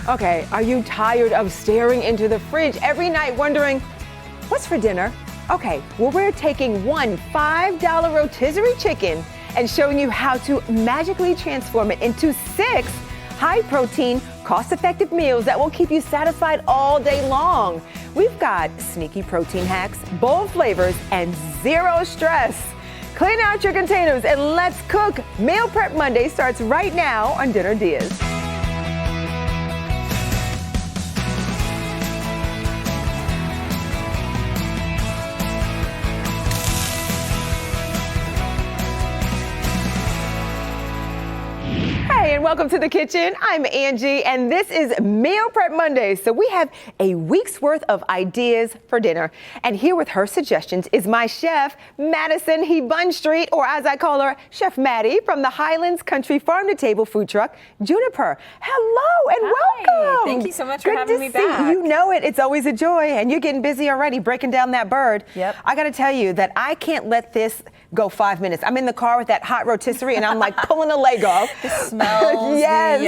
Okay, are you tired of staring into the fridge every night wondering, what's for dinner? Okay, well, we're taking one $5 rotisserie chicken and showing you how to magically transform it into 6 high-protein, cost-effective meals that will keep you satisfied all day long. We've got sneaky protein hacks, bold flavors, and 0 stress. Clean out your containers and let's cook. Meal Prep Monday starts right now on Dinner DeeAs. Hey, and welcome to the kitchen. I'm Angie, and this is Meal Prep Monday. So we have a week's worth of ideas for dinner. And here with her suggestions is my chef, Maddison Hebenstreit, or as I call her, Chef Maddie, from the Highlands Country Farm to Table Food Truck, Juniper. Hello and welcome. Thank you so much for having me back. You know it. It's always a joy, and you're getting busy already breaking down that bird. Yep. I got to tell you that I can't let this go 5 minutes. I'm in the car with that hot rotisserie, and I'm like pulling a leg off. The smells. Yes.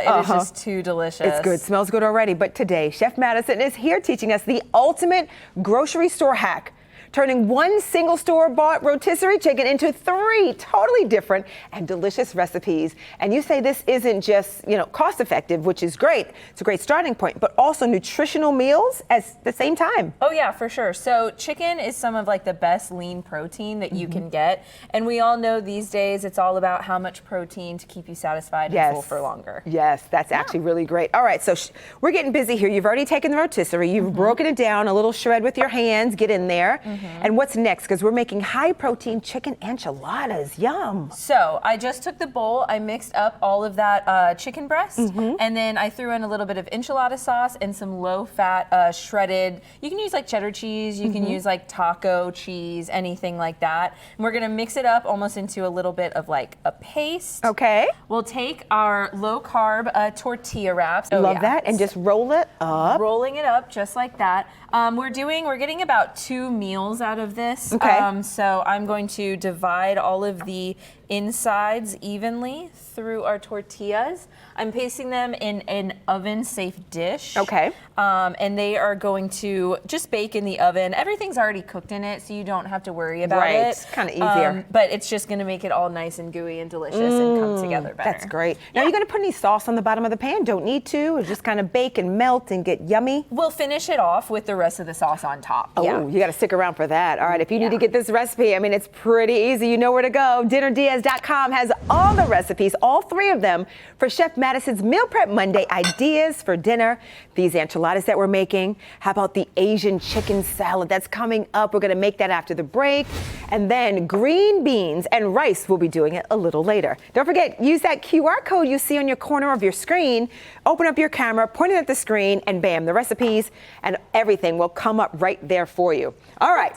It is just too delicious. It's good. Smells good already. But today, Chef Maddison is here teaching us the ultimate grocery store hack, turning one single store-bought rotisserie chicken into 3 totally different and delicious recipes. And you say this isn't just, cost-effective, which is great. It's a great starting point, but also nutritional meals at the same time. Oh yeah, for sure. So chicken is some of the best lean protein that you can get. And we all know these days it's all about how much protein to keep you satisfied and full for longer. Yes, that's actually really great. All right, so we're getting busy here. You've already taken the rotisserie. You've broken it down, a little shred with your hands. Get in there. And what's next? Because we're making high-protein chicken enchiladas. Yum. So I just took the bowl. I mixed up all of that chicken breast, and then I threw in a little bit of enchilada sauce and some low-fat shredded. You can use cheddar cheese. You can use taco cheese, anything like that. And we're gonna mix it up almost into a little bit of a paste. Okay. We'll take our low-carb tortilla wraps. Love that, and just roll it up. Rolling it up just like that. We're getting about 2 meals out of this. Okay. So I'm going to divide all of the insides evenly through our tortillas. I'm pasting them in an oven-safe dish. Okay. And they are going to just bake in the oven. Everything's already cooked in it, so you don't have to worry about it. Right, kind of easier. But it's just going to make it all nice and gooey and delicious and come together better. That's great. Now, are you going to put any sauce on the bottom of the pan? Don't need to. Or just kind of bake and melt and get yummy? We'll finish it off with the rest of the sauce on top. Oh, you got to stick around for that. All right, if you need to get this recipe, it's pretty easy. You know where to go. DinnerDeeAs.com has all the recipes, all 3 of them, for Chef Maddison's Meal Prep Monday ideas for dinner. These enchiladas that we're making. How about the Asian Chicken Salad that's coming up? We're going to make that after the break. And then green beans and rice, we'll be doing it a little later. Don't forget, use that QR code you see on your corner of your screen. Open up your camera, point it at the screen, and bam, the recipes and everything will come up right there for you. All right.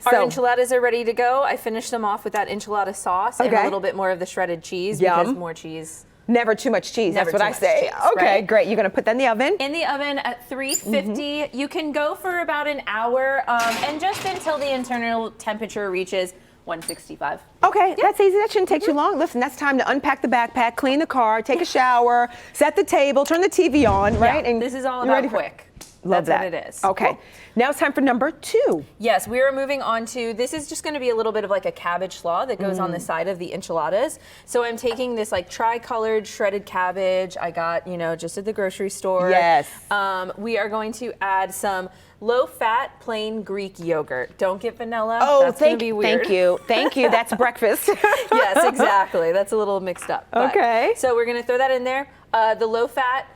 Our enchiladas are ready to go. I finished them off with that enchilada sauce and a little bit more of the shredded cheese because more cheese. Never too much cheese. That's what I say. Cheese, okay, right? Great. You're going to put that in the oven? In the oven at 350. You can go for about an hour and just until the internal temperature reaches 165. Okay, that's easy. That shouldn't take too long. Listen, that's time to unpack the backpack, clean the car, take a shower, set the table, turn the TV on, right? Yeah, and this is all about quick. Love That's that. what it is. Okay. Cool. Now it's time for number 2. Yes, we are moving on to, this is just going to be a little bit of a cabbage slaw that goes on the side of the enchiladas. So I'm taking this tri-colored shredded cabbage I got, just at the grocery store. Yes. We are going to add some low-fat plain Greek yogurt. Don't get vanilla. Oh, that's going to be weird. Thank you. That's breakfast. Yes, exactly. That's a little mixed up. Okay. So we're going to throw that in there. The low-fat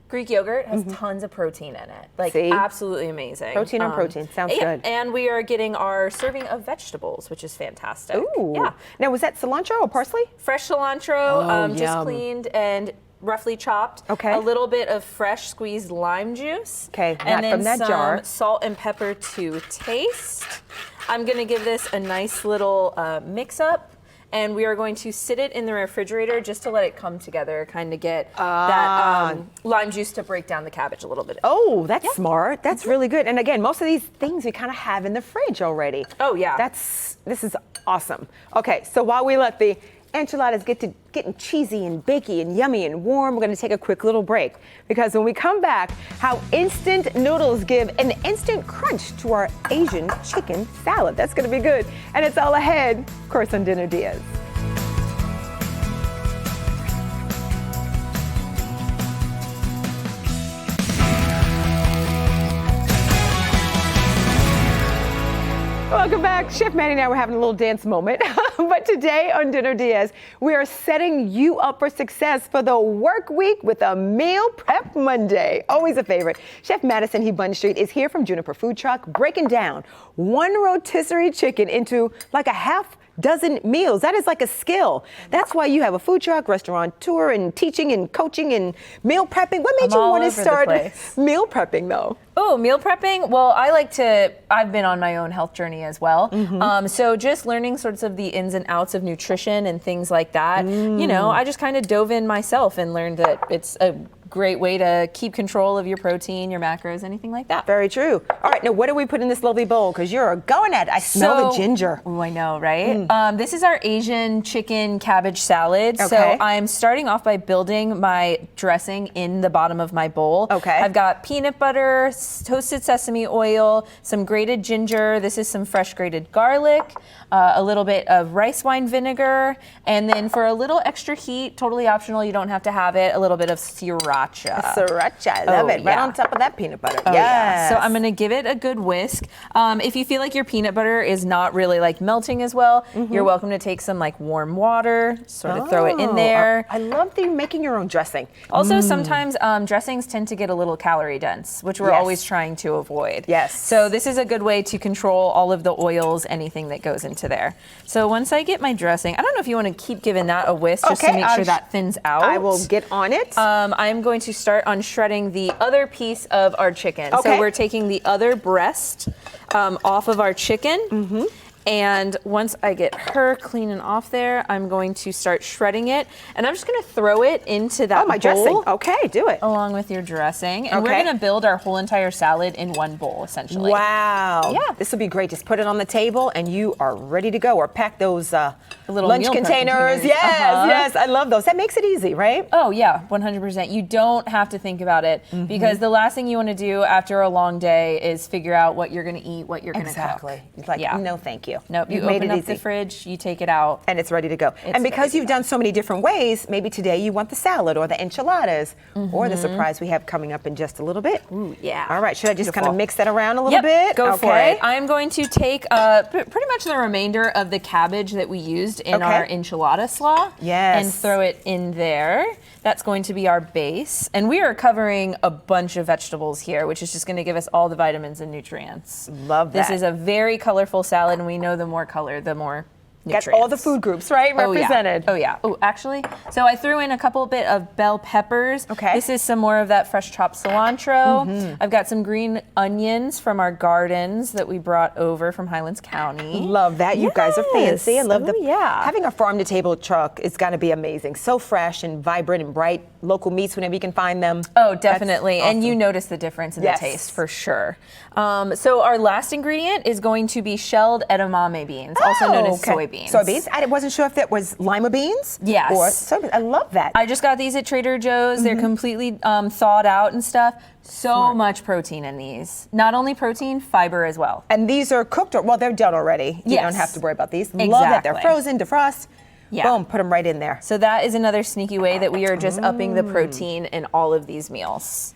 Greek yogurt has tons of protein in it. Absolutely amazing. Protein on protein. Sounds good. And we are getting our serving of vegetables, which is fantastic. Ooh. Yeah. Now, was that cilantro or parsley? Fresh cilantro, just cleaned and roughly chopped. Okay. A little bit of fresh squeezed lime juice. Okay, and then from that jar. some salt and pepper to taste. I'm going to give this a nice little mix up. And we are going to sit it in the refrigerator just to let it come together, kind of get that lime juice to break down the cabbage a little bit. Oh, that's smart. That's really good. And again, most of these things we kind of have in the fridge already. Oh, yeah. This is awesome. Okay, so while we let the enchiladas getting cheesy and bakey and yummy and warm, we're going to take a quick little break. Because when we come back, how instant noodles give an instant crunch to our Asian chicken salad. That's going to be good. And it's all ahead, of course, on Dinner DeeAs. Welcome back. Chef Maddie and I were having a little dance moment. But today on Dinner DeeAs, we are setting you up for success for the work week with a Meal Prep Monday. Always a favorite. Chef Maddison Hebenstreit is here from Juniper Food Truck, breaking down one rotisserie chicken into like a half dozen meals. That is like a skill. That's why you have a food truck, restaurateur, and teaching and coaching and meal prepping. What made you want to start meal prepping though? Oh, meal prepping? Well, I've been on my own health journey as well. So just learning sorts of the ins and outs of nutrition and things like that, you know, I just kind of dove in myself and learned that it's a great way to keep control of your protein, your macros, anything like that. Very true. All right, now what do we put in this lovely bowl? Because you're going at it. I smell the ginger. Oh, I know, right? This is our Asian chicken cabbage salad. Okay. So I'm starting off by building my dressing in the bottom of my bowl. Okay. I've got peanut butter, toasted sesame oil, some grated ginger. This is some fresh grated garlic, a little bit of rice wine vinegar, and then for a little extra heat, totally optional, you don't have to have it, a little bit of sriracha. Sriracha, I love it. Right on top of that peanut butter. Oh, yeah. So I'm gonna give it a good whisk. If you feel like your peanut butter is not really like melting as well, you're welcome to take some like warm water, sort of throw it in there. I love that you're making your own dressing. Also, sometimes dressings tend to get a little calorie dense, which we're always trying to avoid. Yes. So this is a good way to control all of the oils, anything that goes into there. So once I get my dressing, I don't know if you want to keep giving that a whisk just to make sure that thins out. I will get on it. I'm going to start on shredding the other piece of our chicken. So we're taking the other breast off of our chicken. And once I get her clean and off there, I'm going to start shredding it. And I'm just going to throw it into that bowl. Dressing. Okay, do it. Along with your dressing. And we're going to build our whole entire salad in one bowl, essentially. Wow. Yeah. This will be great. Just put it on the table and you are ready to go. Or pack those little lunch meal prep containers. Yes, yes. I love those. That makes it easy, right? Oh, yeah, 100%. You don't have to think about it because the last thing you want to do after a long day is figure out what you're going to eat, what you're going to cook. Exactly. It's like, no, thank you. Nope, you You've made open it up easy. the fridge, you take it out. And it's ready to go. And because you've done so many different ways, maybe today you want the salad or the enchiladas or the surprise we have coming up in just a little bit. Ooh, yeah. All right, should I just kind of mix that around a little bit? Go for it. I'm going to take pretty much the remainder of the cabbage that we used in our enchilada slaw and throw it in there. That's going to be our base. And we are covering a bunch of vegetables here, which is just going to give us all the vitamins and nutrients. Love that. This is a very colorful salad, and we know the more color, the more nutrients. Got all the food groups, right, represented. Oh, yeah. Oh, actually, so I threw in a couple bit of bell peppers. Okay. This is some more of that fresh chopped cilantro. I've got some green onions from our gardens that we brought over from Highlands County. Love that. You guys are fancy. I love having a farm-to-table truck is going to be amazing. So fresh and vibrant and bright. Local meats whenever you can find them. Oh, definitely. And you notice the difference in the taste for sure. So our last ingredient is going to be shelled edamame beans, also known as soybeans. Soybeans. I wasn't sure if that was lima beans. Yes. Or soybeans. I love that. I just got these at Trader Joe's. They're completely thawed out and stuff. So much protein in these. Not only protein, fiber as well. And these are cooked, well, they're done already. You don't have to worry about these. Exactly. Love that. They're frozen, defrost. Yeah. Boom, put them right in there. So that is another sneaky way that we are just upping the protein in all of these meals.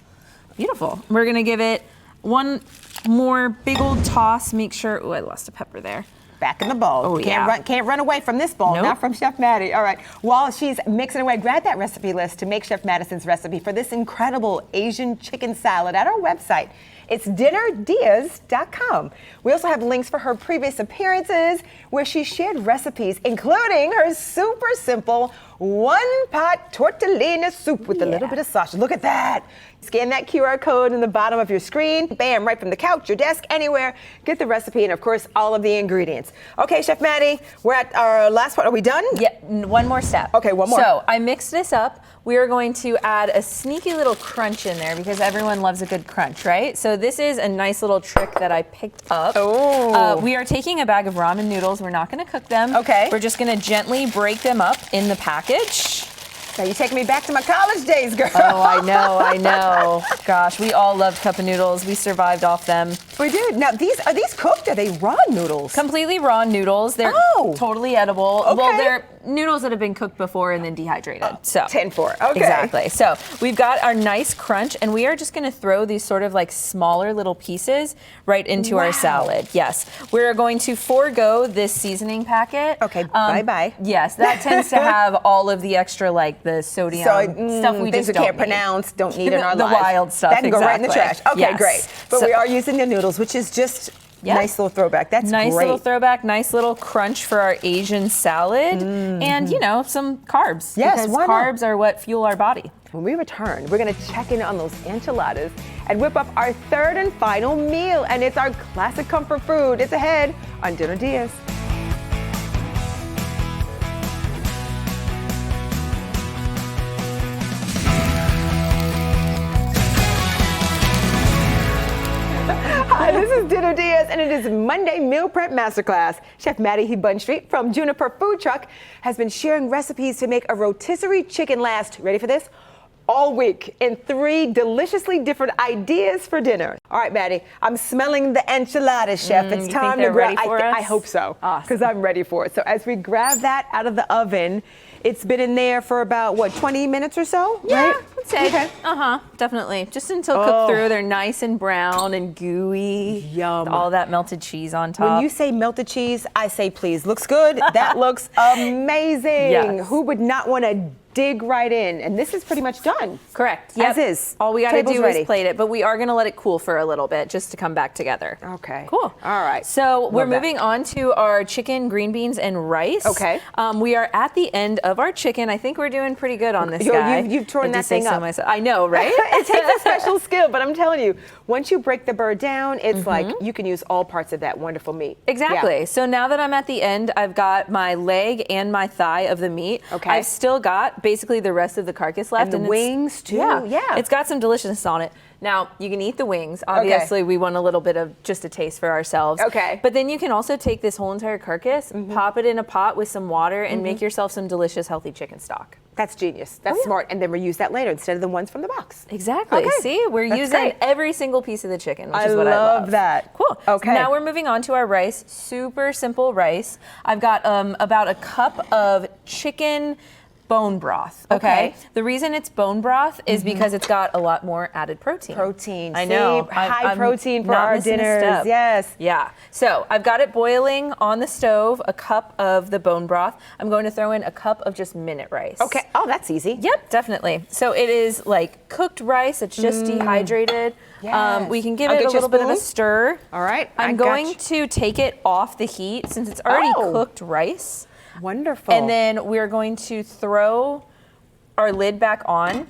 Beautiful. We're gonna give it one more big old toss. Make sure, oh, I lost a pepper there. Back in the bowl. Oh, Can't run away from this bowl, not from Chef Maddie. All right, while she's mixing away, grab that recipe list to make Chef Maddison's recipe for this incredible Asian chicken salad at our website. It's dinnerdeeas.com. We also have links for her previous appearances where she shared recipes, including her super simple one pot tortellini soup with a little bit of sausage. Look at that. Scan that QR code in the bottom of your screen. Bam, right from the couch, your desk, anywhere. Get the recipe and, of course, all of the ingredients. Okay, Chef Maddie, we're at our last one. Are we done? Yeah, one more step. Okay, one more. So I mixed this up. We are going to add a sneaky little crunch in there because everyone loves a good crunch, right? So this is a nice little trick that I picked up. Oh. We are taking a bag of ramen noodles. We're not going to cook them. Okay. We're just going to gently break them up in the package. Now you're taking me back to my college days, girl. Oh, I know. Gosh, we all loved cup of noodles. We survived off them. We did. Now, are these cooked? Are they raw noodles? Completely raw noodles. They're totally edible. Okay. Well, they're noodles that have been cooked before and then dehydrated. So 10-4. Okay. Exactly. So we've got our nice crunch, and we are just going to throw these sort of like smaller little pieces right into our salad. Yes. We're going to forego this seasoning packet. Okay. Bye-bye. Yes, that tends to have all of the extra, like the sodium stuff we things just we can't don't pronounce, don't need in our the lives. wild stuff. That can go right in the trash. Okay, Yes. great. But we are using the noodles, which is just nice little throwback. That's nice great. little throwback, nice little crunch for our Asian salad, and some carbs. Yes, because carbs are what fuel our body. When we return, we're going to check in on those enchiladas and whip up our third and final meal, and it's our classic comfort food. It's ahead on Dinner DeeAs. Hi, this is Dinner DeeAs, and it is Monday Meal Prep Masterclass. Chef Hebenstreit from Juniper Food Truck has been sharing recipes to make a rotisserie chicken last, ready for this, all week in 3 deliciously different ideas for dinner. All right, Maddie, I'm smelling the enchiladas, Chef. It's time to grab. I hope so, because I'm ready for it. So as we grab that out of the oven, it's been in there for about, 20 minutes or so? Yeah, right? I'd say. Okay. Definitely. Just until cooked through, they're nice and brown and gooey. Yum. With all that melted cheese on top. When you say melted cheese, I say please. Looks good. That looks amazing. Yes. Who would not want to dig right in? And this is pretty much done. Correct. As is. All we got to Table's do ready. is plate it, but we are going to let it cool for a little bit just to come back together. Okay. Cool. All right. So we're Love that. moving on to our chicken, green beans, and rice. Okay. We are at the end of our chicken. I think we're doing pretty good on this guy. You've torn I do that say thing so up. myself. I know, right? It takes a special skill, but I'm telling you, once you break the bird down, it's like you can use all parts of that wonderful meat. Exactly. Yeah. So now that I'm at the end, I've got my leg and my thigh of the meat. Okay. I've still got basically the rest of the carcass left. And the wings too. Yeah. It's got some deliciousness on it. Now, you can eat the wings. Obviously, we want a little bit of just a taste for ourselves. Okay. But then you can also take this whole entire carcass, pop it in a pot with some water, and make yourself some delicious, healthy chicken stock. That's genius. That's smart. And then reuse that later instead of the ones from the box. Exactly. Okay. See, we're That's using great. every single piece of the chicken, which is what I love. that. Cool. Okay. Now we're moving on to our rice. Super simple rice. I've got about a cup of chicken bone broth. Okay. The reason it's bone broth is because it's got a lot more added protein. Protein. I know. See, high I'm protein for not our missing a dinners. step. Yes. Yeah. So I've got it boiling on the stove, a cup of the bone broth. I'm going to throw in a cup of just minute rice. Okay. Oh, that's easy. Yep, definitely. So it is like cooked rice. It's just dehydrated. Yes. We can give I'll it a get you a little bit of a spoon. stir. All right. I'm going to take it off the heat since it's already cooked rice. Wonderful. And then we're going to throw our lid back on.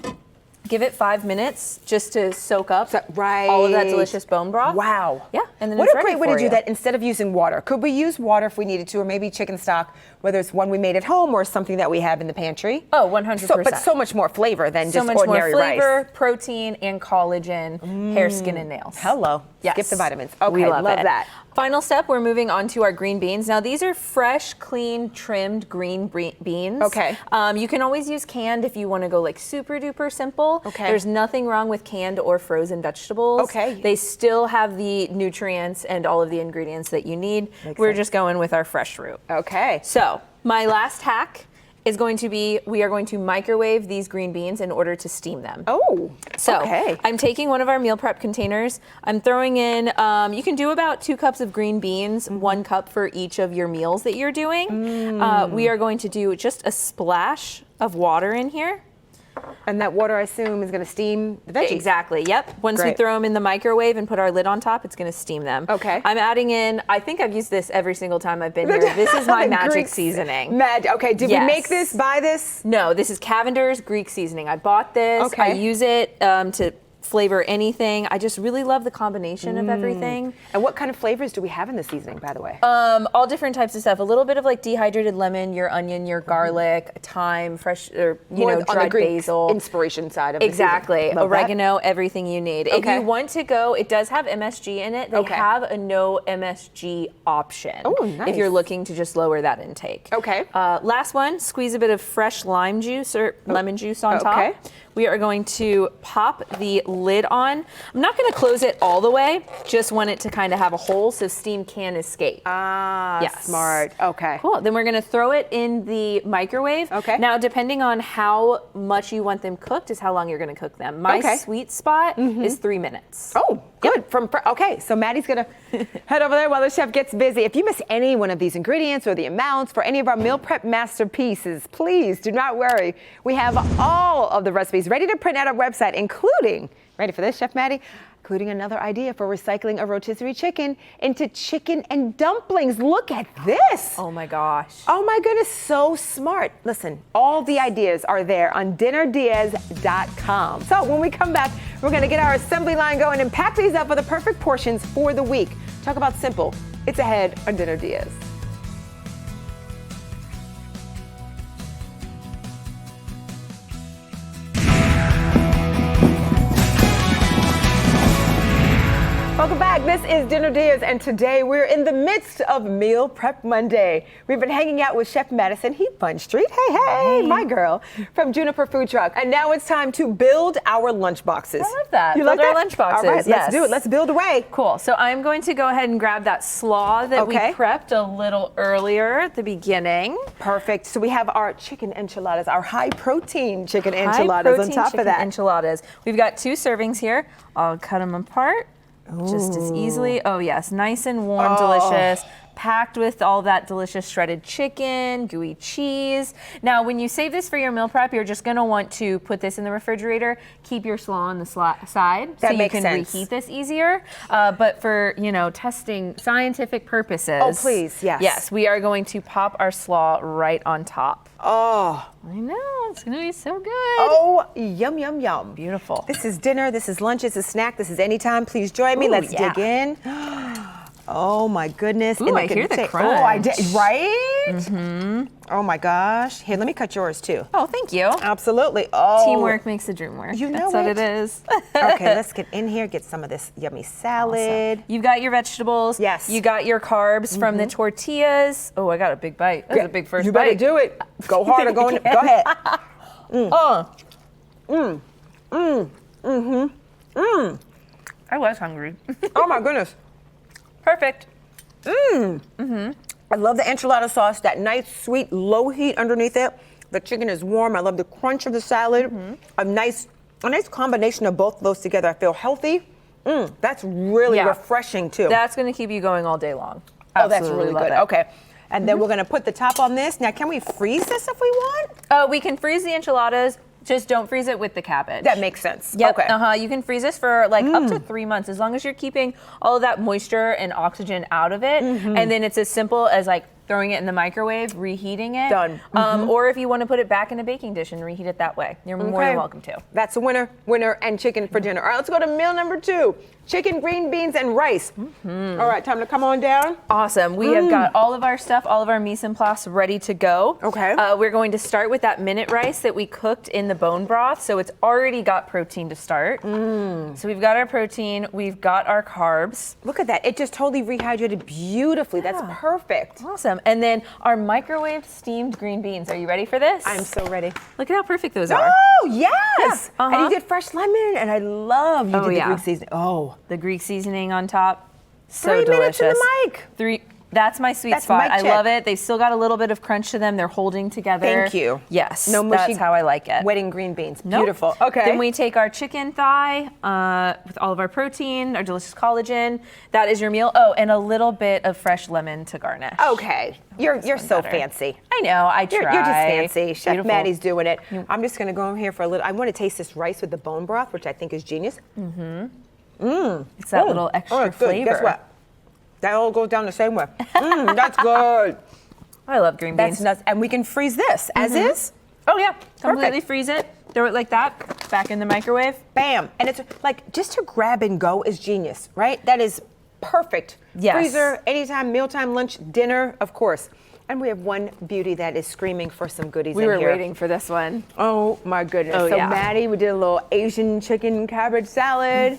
Give it 5 minutes just to soak up all of that delicious bone broth. Wow. Yeah. And then what it's a great ready way to for do you. that instead of using water. Could we use water if we needed to, or maybe chicken stock, whether it's one we made at home or something that we have in the pantry? Oh, 100%. But so much more flavor than so just much ordinary more flavor, rice. protein, and collagen, hair, skin, and nails. Hello. Yes. Skip the vitamins. Okay, we love it. that. Final step, we're moving on to our green beans. Now these are fresh, clean, trimmed green beans. Okay. You can always use canned if you want to go like super duper simple. Okay. There's nothing wrong with canned or frozen vegetables. Okay. They still have the nutrients and all of the ingredients that you need. We're sense. just going with our fresh root. Okay. So my last hack is going to be, we are going to microwave these green beans in order to steam them. Oh, So okay. I'm taking one of our meal prep containers. I'm throwing in, you can do about 2 cups of green beans, 1 cup for each of your meals that you're doing. We are going to do just a splash of water in here. And that water, I assume, is going to steam the veggies. Exactly, yep. Once we Great. throw them in the microwave and put our lid on top, it's going to steam them. Okay. I'm adding in, I think I've used this every single time I've been here. This is my magic Greek seasoning. Okay, did we make this, buy this? No, this is Cavender's Greek seasoning. I bought this. Okay. I use it to flavor anything. I just really love the combination of everything. And what kind of flavors do we have in the seasoning, by the way? All different types of stuff. A little bit of like dehydrated lemon, your onion, your garlic, thyme, fresh, or More on dried the Greek basil. inspiration side of the Exactly. seasoning. Love Oregano, everything you need. If Okay. you want to go, it does have MSG in it. They Okay. have a no MSG option. Oh, If nice. you're looking to just lower that intake. Okay. Last one, squeeze a bit of fresh lime juice or lemon juice on top. Okay. We are going to pop the lid on. I'm not going to close it all the way, just want it to kind of have a hole so steam can escape. Ah, Yes. smart. Okay. Cool. Then we're going to throw it in the microwave. Okay. Now, depending on how much you want them cooked is how long you're going to cook them. My Okay. sweet spot is 3 minutes. Oh, good. Okay, so Maddie's gonna head over there while the chef gets busy. If you miss any one of these ingredients or the amounts for any of our meal prep masterpieces, please do not worry. We have all of the recipes ready to print at our website, including, ready for this, Chef Maddie? Including another idea for recycling a rotisserie chicken into chicken and dumplings. Look at this. Oh my gosh. Oh my goodness, so smart. Listen, all the ideas are there on DeeAs.com. So when we come back, we're gonna get our assembly line going and pack these up for the perfect portions for the week. Talk about simple. It's ahead on Dinner DeeAs. Welcome back. This is Dinner DeeAs, and today we're in the midst of Meal Prep Monday. We've been hanging out with Chef Maddison Hebenstreit. Hey, my girl, from Juniper Food Truck. And now it's time to build our lunch boxes. I love that. You Build like our that? lunch boxes, All right, yes. let's do it. Let's build away. Cool. So I'm going to go ahead and grab that slaw that we Okay. prepped a little earlier at the beginning. Perfect. So we have our chicken enchiladas, our high-protein chicken enchiladas on High-protein top of chicken that. enchiladas. We've got 2 servings here. I'll cut them apart. Just as easily. Oh yes, nice and warm, delicious, packed with all that delicious shredded chicken, gooey cheese. Now, when you save this for your meal prep, you're just gonna want to put this in the refrigerator, keep your slaw on the side so That you makes can sense. reheat this easier. But for, testing scientific purposes. Oh, please, yes. Yes, we are going to pop our slaw right on top. Oh, I know, it's gonna be so good. oh, yum, yum, yum. Beautiful. This is dinner, this is lunch, this is snack, this is anytime. Please join me. Ooh, Let's yeah. dig in. Oh my goodness. Ooh, And I can hear the say- crunch. Oh, I did, right? Mm-hmm. Oh my gosh. Here, let me cut yours too. Oh, thank you. Absolutely. Oh. Teamwork makes the dream work. You know That's what it. it is. Okay, let's get in here, get some of this yummy salad. Awesome. You've got your vegetables. Yes. You got your carbs from the tortillas. Oh, I got a big bite. That was a big first You bite. better do it. Go harder, go ahead. I was hungry. Oh my goodness. Perfect. I love the enchilada sauce, that nice, sweet, low heat underneath it. The chicken is warm. I love the crunch of the salad. A nice combination of both of those together. I feel healthy. That's really Yeah. refreshing too. That's going to keep you going all day long. oh, that's Absolutely really love good. it. Okay. And then we're gonna put the top on this. Now, can we freeze this if we want? We can freeze the enchiladas. Just don't freeze it with the cabbage. That makes sense. Yep. Okay. You can freeze this for like up to 3 months as long as you're keeping all of that moisture and oxygen out of it. And then it's as simple as like throwing it in the microwave, reheating it. Done. Or if you want to put it back in a baking dish and reheat it that way, you're more than welcome to. That's a winner, and chicken for dinner. All right, let's go to meal number 2. Chicken, green beans, and rice. All right, time to come on down. Awesome. We have got all of our stuff, all of our mise en place ready to go. Okay. We're going to start with that minute rice that we cooked in the bone broth. So it's already got protein to start. So we've got our protein, we've got our carbs. Look at that. It just totally rehydrated beautifully. That's perfect. Awesome. And then our microwave steamed green beans. Are you ready for this? I'm so ready. Look at how perfect those are. Oh, yes. Yeah, And you did fresh lemon, and I love you did the yeah. Greek seasoning. Oh. The Greek seasoning on top. So 3 delicious. minutes in the mic. That's my sweet That's spot. my I chick. love it. They still got a little bit of crunch to them. They're holding together. Thank you. Yes, No mushy, that's how I like it. wedding green beans. Nope. Beautiful. Okay. Then we take our chicken thigh with all of our protein, our delicious collagen. That is your meal. Oh, and a little bit of fresh lemon to garnish. Okay. You're so better. fancy. I know. I try. You're just fancy. Chef Beautiful. Maddie's doing it. I'm just going to go in here for a little. I want to taste this rice with the bone broth, which I think is genius. It's that little extra that's good. flavor. Guess what? That all goes down the same way. That's good. I love green beans. That's nuts. And we can freeze this as is. Oh yeah, completely Perfect. freeze it. Throw it like that. Back in the microwave. Bam. And it's like just to grab and go is genius, right? That is perfect. Yes. Freezer, anytime, mealtime, lunch, dinner, of course. And we have one beauty that is screaming for some goodies We in were here. waiting for this one. Oh my goodness. Oh, So yeah. Maddie, we did a little Asian chicken cabbage salad.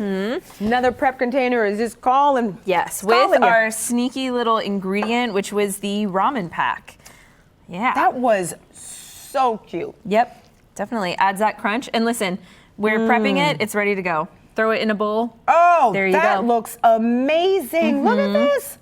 Another prep container is just calling. Yes, calling with you. our sneaky little ingredient, which was the ramen pack. Yeah. That was so cute. Yep, definitely adds that crunch. And listen, we're prepping it. It's ready to go. Throw it in a bowl. Oh, There you that go. looks amazing. Look at this.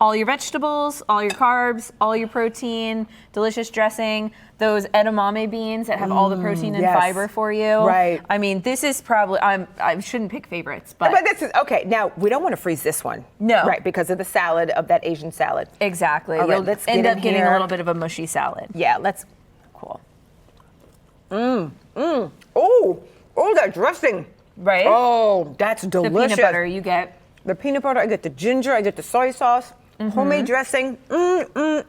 All your vegetables, all your carbs, all your protein, delicious dressing, those edamame beans that have all the protein and yes. fiber for you. Right. I mean, this is probably, I shouldn't pick favorites, but this is, okay, now we don't want to freeze this one. No. Right, because of the salad, of that Asian salad. exactly. All right, You'll let's end get up in getting here. a little bit of a mushy salad. Yeah, let's, Cool. oh, that dressing. Right? Oh, that's The delicious. peanut butter you get. The peanut butter, I get the ginger, I get the soy sauce, homemade dressing. That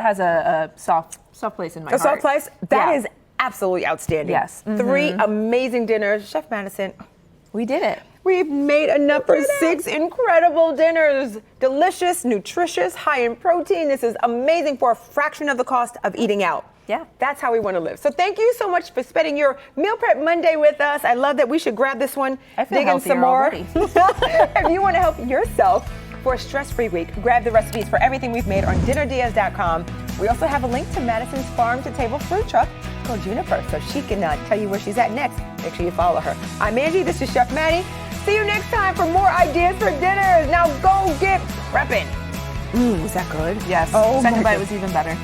has a soft place in my A heart. soft slice, that Yeah. is absolutely outstanding. Yes. 3 amazing dinners. Chef Maddison, We did it. we've made enough for 6 incredible dinners. Delicious, nutritious, high in protein. This is amazing for a fraction of the cost of eating out. Yeah. That's how we want to live. So thank you so much for spending your Meal Prep Monday with us. I love that. We should grab this one, I feel dig in healthier some more. already. If you want to help yourself for a stress-free week, grab the recipes for everything we've made on DeeAs.com. We also have a link to Maddison's farm-to-table food truck called Juniper, so she can tell you where she's at next. Make sure you follow her. I'm Anji. This is Chef Maddie. See you next time for more ideas for dinners. Now go get prepping. Was that good? Yes. Oh, Second my bite goodness. was even better.